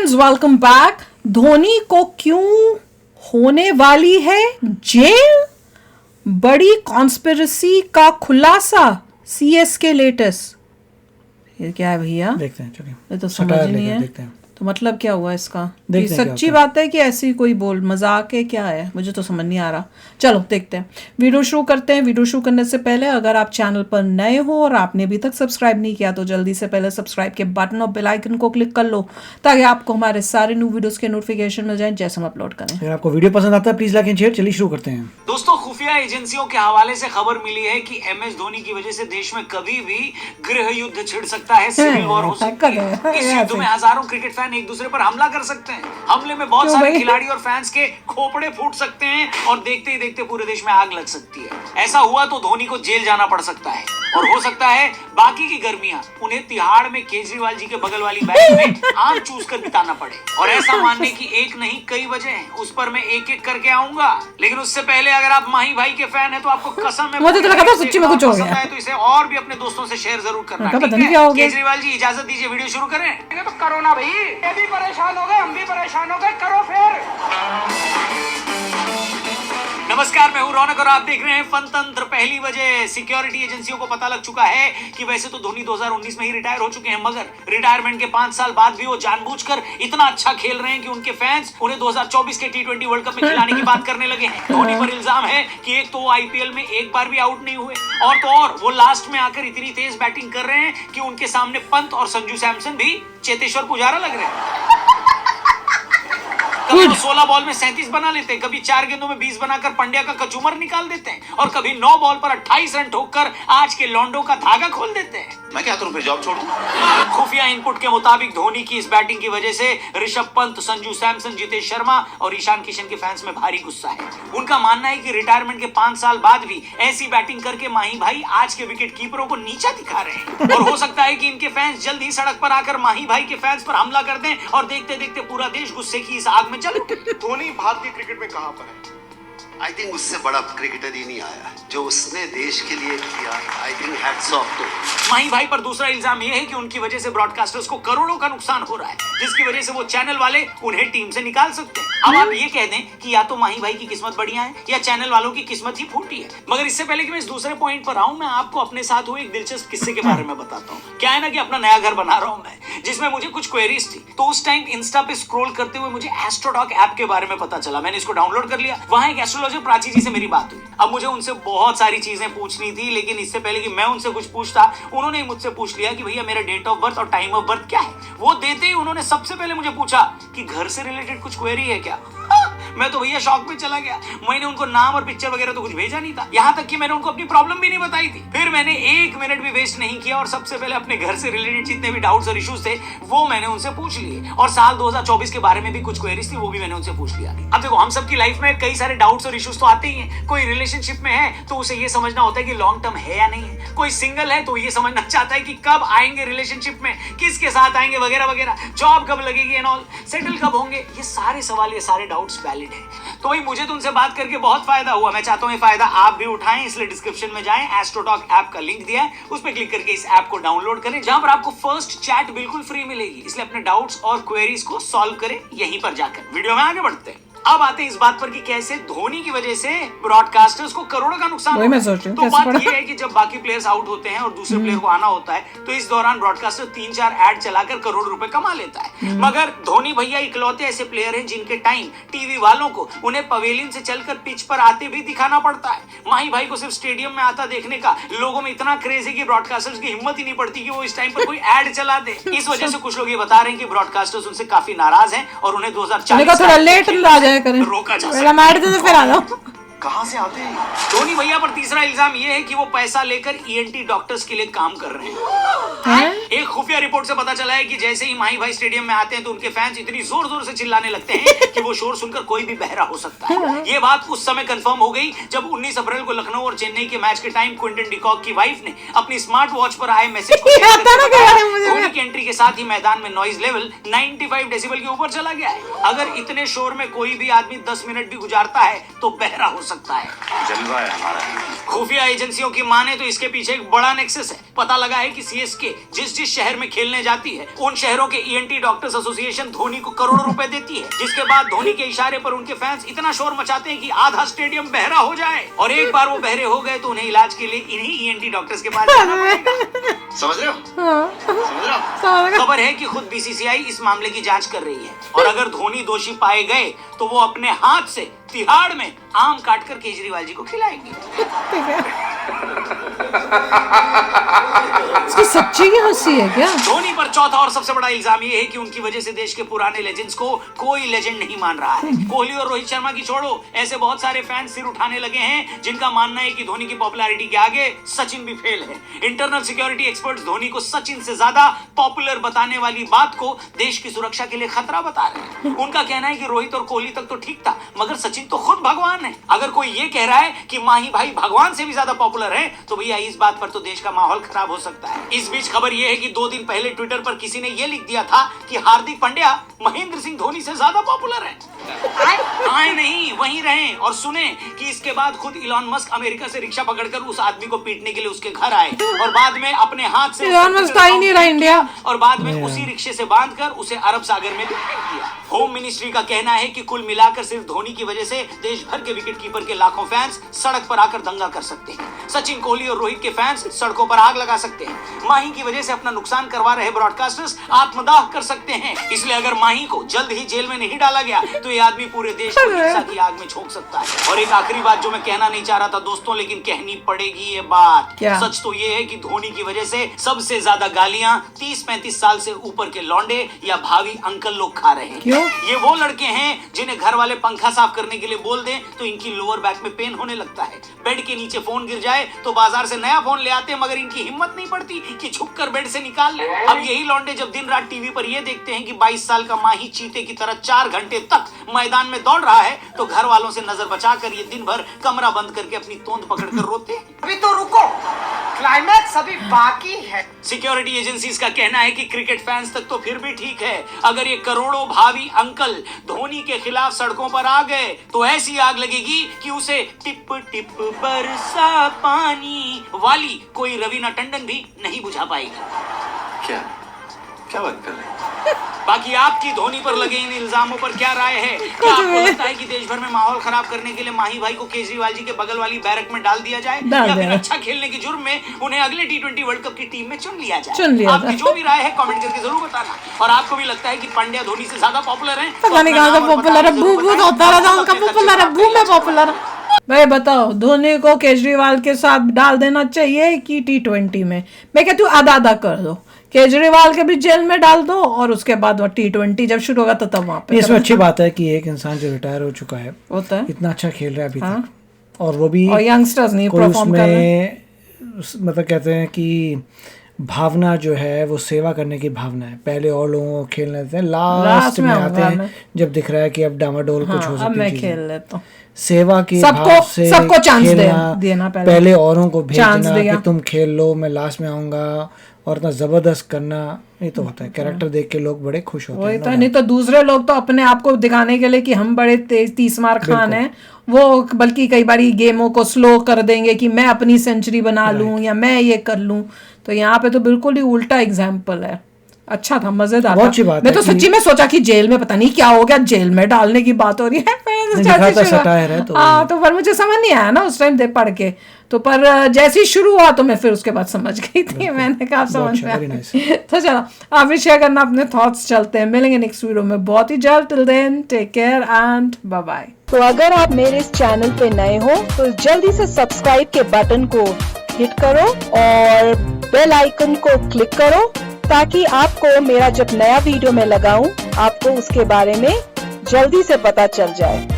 Friends, welcome back. Dhoni को क्यों होने वाली है जेल? बड़ी कॉन्स्पिरेसी का खुलासा, सीएसके लेटेस्ट। ये क्या है भैया? देखते हैं, चलिए। ये तो समझ ही नहीं है। देखते हैं। तो मतलब क्या हुआ इसका? ये देखते हैं सच्ची बात है कि ऐसी कोई बोल मजाक है, क्या है? मुझे तो समझ नहीं आ रहा। चलो देखते हैं, वीडियो शुरू करते हैं। वीडियो शुरू करने से पहले अगर आप चैनल पर नए हो और आपने अभी तक सब्सक्राइब नहीं किया तो जल्दी से पहले सब्सक्राइब के बटन और बेल आइकन को क्लिक कर लो ताकि आपको हमारे सारे न्यू वीडियोस के नोटिफिकेशन मिल जाए जैसे हम अपलोड करें। अगर आपको वीडियो पसंद आता है प्लीज लाइक एंड शेयर। चलिए शुरू करते हैं। दोस्तों, खुफिया एजेंसियों के हवाले से खबर मिली है कि एमएस धोनी की वजह से देश में कभी भी गृह युद्ध छिड़ सकता है, सिविल वॉर हो सकती है। इस युद्ध में हजारों क्रिकेट फैन एक दूसरे पर हमला कर सकते हैं। हमले में बहुत सारे खिलाड़ी और फैंस के खोपड़े फूट सकते हैं और देखते ही देखते पूरे देश में आग लग सकती है। ऐसा हुआ तो धोनी को जेल जाना पड़ सकता है और हो सकता है बाकी की गर्मियां उन्हें तिहाड़ में केजरीवाल जी के बगल वाली बैंक में आम चूस कर बिताना पड़े। और ऐसा मानने की एक नहीं कई वजह हैं, उस पर मैं एक एक करके आऊंगा। लेकिन उससे पहले अगर आप माही भाई के फैन हैं तो आपको कसम है, मुझे तो लगा था सच्ची में कुछ हो गया है तो इसे और भी अपने दोस्तों से शेयर जरूर करना। केजरीवाल जी इजाजत दीजिए, वीडियो शुरू करें। तो करो ना भाई, ये भी परेशान हो गए, हम भी परेशान हो गए, करो फिर। नमस्कार, मैं हूं रौनक और आप देख रहे हैं फन तंत्र। पहली वजह, सिक्योरिटी एजेंसियों को पता लग चुका है कि वैसे तो धोनी 2019 में ही रिटायर हो चुके हैं, मगर रिटायरमेंट के 5 साल बाद भी वो जानबूझकर इतना अच्छा खेल रहे हैं कि उनके फैंस उन्हें 2024 के T20 वर्ल्ड कप में खिलाने की बात करने लगे हैं। धोनी पर इल्जाम है कि एक तो वो आईपीएल में एक बार भी आउट नहीं हुए और तो और वो लास्ट में आकर इतनी तेज बैटिंग कर रहे हैं कि उनके सामने पंत और संजू सैमसन भी चेतेश्वर पुजारा लग रहे हैं। कभी तो 16 बॉल में 37 बना लेते हैं, कभी 4 गेंदों में 20 बनाकर पंड्या का कचूमर निकाल देते हैं और कभी 9 बॉल पर 28 रन ठोककर आज के लॉन्डो का धागा खोल देते हैं। मैं क्या करूं, फिर जॉब छोड़ दूं? खुफिया इनपुट के मुताबिक धोनी की इस बैटिंग की वजह से ऋषभ पंत, संजू सैमसन, जितेश शर्मा और ईशान किशन के फैंस में भारी गुस्सा है। उनका मानना है कि रिटायरमेंट के 5 साल बाद भी ऐसी बैटिंग करके माही भाई आज के विकेट कीपरों को नीचा दिखा रहे हैं और हो सकता है कि इनके फैंस जल्द ही सड़क पर आकर माही भाई के फैंस पर हमला कर दें और देखते देखते पूरा देश गुस्से की इस आग में जल उठे। धोनी भारतीय क्रिकेट में कहां पर है? आई थिंक उससे बड़ा क्रिकेटर ही नहीं आया जो उसने देश के लिए किया। I think hats off to Mahi भाई पर दूसरा इल्जाम यह है कि उनकी वजह से ब्रॉडकास्टर्स को करोड़ों का नुकसान हो रहा है, जिसकी वजह से वो चैनल वाले उन्हें टीम से निकाल सकते हैं। अब आप ये कह दें कि या तो माही भाई की किस्मत बढ़िया है या चैनल वालों की किस्मत ही फूटी है। मगर इससे पहले कि मैं इस दूसरे पॉइंट पर आऊं, मैं आपको अपने साथ हुए एक दिलचस्प किस्से के बारे में बताता हूँ। क्या है ना कि अपना नया घर बना रहा हूं मैं, जिसमें मुझे कुछ क्वेरीज थी। तो उस टाइम इंस्टा पे स्क्रॉल करते हुए मुझे एस्ट्रोटॉक ऐप के बारे में पता चला। मैंने इसको डाउनलोड कर लिया। वहां एक एस्ट्रोलॉजर प्राची जी से मेरी बात हुई। अब मुझे उनसे बहुत सारी चीजें पूछनी थी, लेकिन इससे पहले कि मैं उनसे कुछ पूछता, उन्होंने मुझसे पूछ लिया कि भैया मेरा डेट ऑफ बर्थ और टाइम ऑफ बर्थ क्या है। वो देते ही उन्होंने सबसे पहले मुझे पूछा कि घर से रिलेटेड कुछ क्वेरी है क्या। मैं तो भैया शॉक में चला गया। मैंने उनको नाम और पिक्चर वगैरह तो कुछ भेजा नहीं था, यहाँ तक कि मैंने उनको अपनी प्रॉब्लम भी नहीं बताई थी। फिर मैंने 1 मिनट भी वेस्ट नहीं किया और सबसे पहले अपने घर से रिलेटेड जितने भी डाउट्स और इश्यूज थे वो मैंने उनसे पूछ लिए और साल 2024 के बारे में भी कुछ क्वेरीज थी, वो भी मैंने उनसे पूछ लिया। अब देखो, हम सबकी लाइफ में कई सारे डाउट्स और इश्यूज तो आते ही हैं। कोई रिलेशनशिप में है तो उसे ये समझना होता है कि लॉन्ग टर्म है या नहीं है। कोई सिंगल है तो ये समझना चाहता है कि कब आएंगे रिलेशनशिप में, किसके साथ आएंगे वगैरह वगैरह, जॉब कब लगेगी एंड ऑल, सेटल कब होंगे। ये सारे सवाल, ये सारे डाउट्स वैलिड है। तो भाई मुझे तो उनसे बात करके बहुत फायदा हुआ। मैं चाहता हूं ये फायदा आप भी उठाएं, इसलिए डिस्क्रिप्शन में जाएं, एस्ट्रोटॉक ऐप का लिंक दिया है, उस पर क्लिक करके इस ऐप को डाउनलोड करें, जहां पर आपको फर्स्ट चैट बिल्कुल फ्री मिलेगी। इसलिए अपने डाउट्स और क्वेरीज को सॉल्व करें यहीं पर जाकर। वीडियो में आगे बढ़ते हैं। अब आते हैं इस बात पर कि कैसे धोनी की वजह से ब्रॉडकास्टर्स को करोड़ों का नुकसान मैं सोच रही हूं, तो बात ये है कि जब बाकी प्लेयर्स आउट होते हैं और दूसरे प्लेयर को आना होता है तो इस दौरान ब्रॉडकास्टर 3-4 ऐड चलाकर करोड़ रुपए कमा लेता है। मगर धोनी भैया इकलौते ऐसे प्लेयर हैं जिनके टाइम टीवी वालों को उन्हें पवेलियन से चलकर पिच पर आते भी दिखाना पड़ता है। माही भाई को सिर्फ स्टेडियम में आता देखने का लोगों में इतना क्रेज है कि ब्रॉडकास्टर्स की हिम्मत ही नहीं पड़ती कि वो इस टाइम पर कोई ऐड चला दे। इस वजह से कुछ लोग ये बता रहे हैं कि ब्रॉडकास्टर्स उनसे काफी नाराज हैं और उन्हें 2040 रोका जा फिर आ जाओ। कहां से आते हैं? धोनी भैया पर तीसरा इल्जाम यह है कि वो पैसा लेकर ईएनटी डॉक्टर्स के लिए काम कर रहे हैं। एक खुफिया रिपोर्ट से पता चला है कि जैसे ही माही भाई स्टेडियम में आते हैं तो उनके फैंस इतनी जोर जोर से चिल्लाने लगते हैं कि वो शोर सुनकर कोई भी बहरा हो सकता है। ये बात उस समय कंफर्म हो गई जब 19 अप्रैल को लखनऊ और चेन्नई के मैच के टाइम क्विंटन डिकॉक की वाइफ ने अपनी स्मार्ट वॉच पर आए मैसेज को धोनी की एंट्री के साथ ही मैदान में नॉइज लेवल 95 डेसिबल के ऊपर चला गया है। अगर इतने शोर में कोई भी आदमी 10 मिनट भी गुजारता है तो बहरा हो सकता है। सकता है। जलवा है हमारा। खुफिया एजेंसियों की माने तो इसके पीछे एक बड़ा नेक्सस है। पता लगा है कि सीएसके जिस शहर में खेलने जाती है उन शहरों के ईएनटी डॉक्टर्स एसोसिएशन धोनी को करोड़ों रुपए देती है, जिसके बाद धोनी के इशारे पर उनके फैंस इतना शोर मचाते हैं कि आधा स्टेडियम बहरा हो जाए, और एक बार वो बहरे हो गए तो उन्हें इलाज के लिए इन्हीं ईएनटी डॉक्टर्स के पास जाना पड़ेगा। समझ रहे हो? समझ रहे हो? खबर है कि खुद बीसीसीआई इस मामले की जांच कर रही है, और अगर धोनी दोषी पाए गए तो वो अपने हाथ से तिहाड़ में आम काटकर केजरीवाल जी को खिलाएंगे। इसकी सच्ची की हंसी है क्या? धोनी पर चौथा और सबसे बड़ा इल्जाम ये है कि उनकी वजह से देश के पुराने लेजेंड्स को कोई लेजेंड नहीं मान रहा है। कोहली और रोहित शर्मा की छोड़ो, ऐसे बहुत सारे फैंस सिर उठाने लगे हैं जिनका मानना है कि धोनी की पॉपुलैरिटी के आगे सचिन भी फेल है। इंटरनल सिक्योरिटी एक्सपर्ट्स धोनी को सचिन से ज्यादा पॉपुलर बताने वाली बात को देश की सुरक्षा के लिए खतरा बता रहे हैं। उनका कहना है कि रोहित और कोहली तक तो ठीक था, मगर सचिन तो खुद भगवान है। अगर कोई ये कह रहा है कि माही भाई भगवान से भी ज्यादा पॉपुलर है तो भैया इस बात पर तो देश का माहौल खराब हो सकता है। इस बीच खबर यह है कि 2 दिन पहले ट्विटर पर किसी ने यह लिख दिया था कि हार्दिक पांड्या महेंद्र सिंह धोनी से ज्यादा पॉपुलर है। आए नहीं, वहीं रहें और सुने कि इसके बाद खुद इलॉन मस्क अमेरिका से रिक्शा पकड़कर उस आदमी को पीटने के लिए उसके घर आए, और बाद में अपने हाथ से इलॉन मस्क आ ही नहीं रहा इंडिया, और बाद में उसी रिक्शे से बांधकर उसे अरब सागर में भी फेंक दिया। होम मिनिस्ट्री का कहना है कि कुल मिलाकर सिर्फ धोनी की वजह से देश भर के विकेटकीपर के लाखों फैंस सड़क पर आकर दंगा कर सकते हैं। सचिन, कोहली और रोहित के फैंस सड़कों पर आग लगा सकते हैं। माही की वजह से अपना नुकसान करवा रहे ब्रॉडकास्टर्स आत्मदाह कर सकते हैं। इसलिए अगर माही को जल्द ही जेल में नहीं डाला गया तो ये आदमी पूरे देश को हिंसा की आग में झोंक सकता है। और एक आखिरी बात जो मैं कहना नहीं चाह रहा था दोस्तों, लेकिन कहनी पड़ेगी ये बात। क्या? सच तो ये है कि धोनी की वजह से सबसे ज्यादा गालियां 30-35 साल से ऊपर के लौंडे या भावी अंकल लोग खा रहे हैं। क्यों? ये वो लड़के हैं जिन्हें घर वाले पंखा साफ करने के लिए बोल दें तो इनकी लोअर बैक में पेन होने लगता है। बेड के नीचे फोन गिर जाए तो बाजार से नया फोन ले आते हैं, मगर इनकी हिम्मत नहीं पड़ती कि झुककर बेड से निकाल ले। अब यही लौंडे जब दिन रात टीवी पर ये देखते हैं कि 22 साल का माही चीते की तरह 4 घंटे तक मैदान में दौड़ रहा है तो घर वालों से नजर बचाकर ये दिन भर कमरा बंद करके अपनी तोंद पकड़कर रोते हैं। अभी तो रुको, क्लाइमैक्स अभी बाकी है। सिक्योरिटी एजेंसीज का कहना है कि क्रिकेट फैंस तक तो फिर भी ठीक है, अगर ये करोड़ों भावी अंकल धोनी के खिलाफ सड़कों पर आ गए तो ऐसी आग लगेगी कि उसे टिप टिप बरसा पानी वाली कोई रवीना टंडन भी नहीं बुझा पाएगी। क्या बात कर रहे हैं? बाकी आपकी धोनी पर लगे इन इल्जामों पर क्या राय है? क्या आपको लगता है कि देश भर में माहौल खराब करने के लिए माही भाई को केजरीवाल जी के बगल वाली बैरक में डाल दिया जाए, या फिर अच्छा खेलने के जुर्म में उन्हें अगले T20 वर्ल्ड कप की टीम में चुन लिया जाए? आपकी जो भी राय है कमेंट करके जरूर बताना। और आपको भी लगता है कि पांड्या धोनी से ज्यादा पॉपुलर है? पता नहीं कहाँ का पॉपुलर है, भूत होता रहा उनका पॉपुलर है, भूत में पॉपुलर है। भाई बताओ, धोनी को केजरीवाल के साथ डाल देना चाहिए कि T20 में? मैं कहती हूँ आधा आधा कर दो, केजरीवाल के भी जेल में डाल दो और उसके बाद वो T20 जब शुरू होगा तो तब वहां पे। इसमें अच्छी बात है कि एक इंसान जो रिटायर हो चुका है होता है, इतना अच्छा खेल रहा है अभी तक, और वो भी और यंगस्टर्स नहीं परफॉर्म कर रहे। मतलब कहते हैं कि भावना जो है वो सेवा करने की भावना है। पहले और लोगों को खेलने देते हैं, लास्ट में आते हैं जब दिख रहा है कि अब डामाडोल कुछ हो सकती है। अब मैं खेल लेता हूँ। सेवा के भाव से सबको चांस देना, पहले औरों को भेजना कि तुम खेल लो, मैं लास्ट में आऊंगा, और इतना जबरदस्त करना, ये तो होता है। कैरेक्टर देख के लोग बड़े खुश होते हैं। तो नहीं तो दूसरे लोग तो अपने आप को दिखाने के लिए कि हम बड़े तेज 30 मार खान हैं, वो बल्कि कई बारी गेमों को स्लो कर देंगे कि मैं अपनी सेंचुरी बना लूं या मैं ये कर लूं। तो यहाँ पे तो बिल्कुल ही उल्टा एग्जाम्पल है। अच्छा था, मजेदार था। मैं तो सच्ची में सोचा कि जेल में पता नहीं क्या हो गया, जेल में डालने की बात हो रही है। हाँ, तो पर मुझे समझ नहीं आया ना उस टाइम दे पढ़ के, तो पर जैसे ही शुरू हुआ तो मैं फिर उसके बाद समझ गई थी। मैंने कहा समझ में आया। तो चलो आप भी शेयर करना अपने थॉट्स। चलते हैं, मिलेंगे नेक्स्ट वीडियो में बहुत ही जल्द। Till then take care and bye bye. तो अगर आप मेरे इस चैनल पे नए हो तो जल्दी से सब्सक्राइब के बटन को हिट करो और बेल आइकन को क्लिक करो ताकि आपको मेरा जब नया वीडियो मैं लगाऊं आपको उसके बारे में जल्दी से पता चल जाए।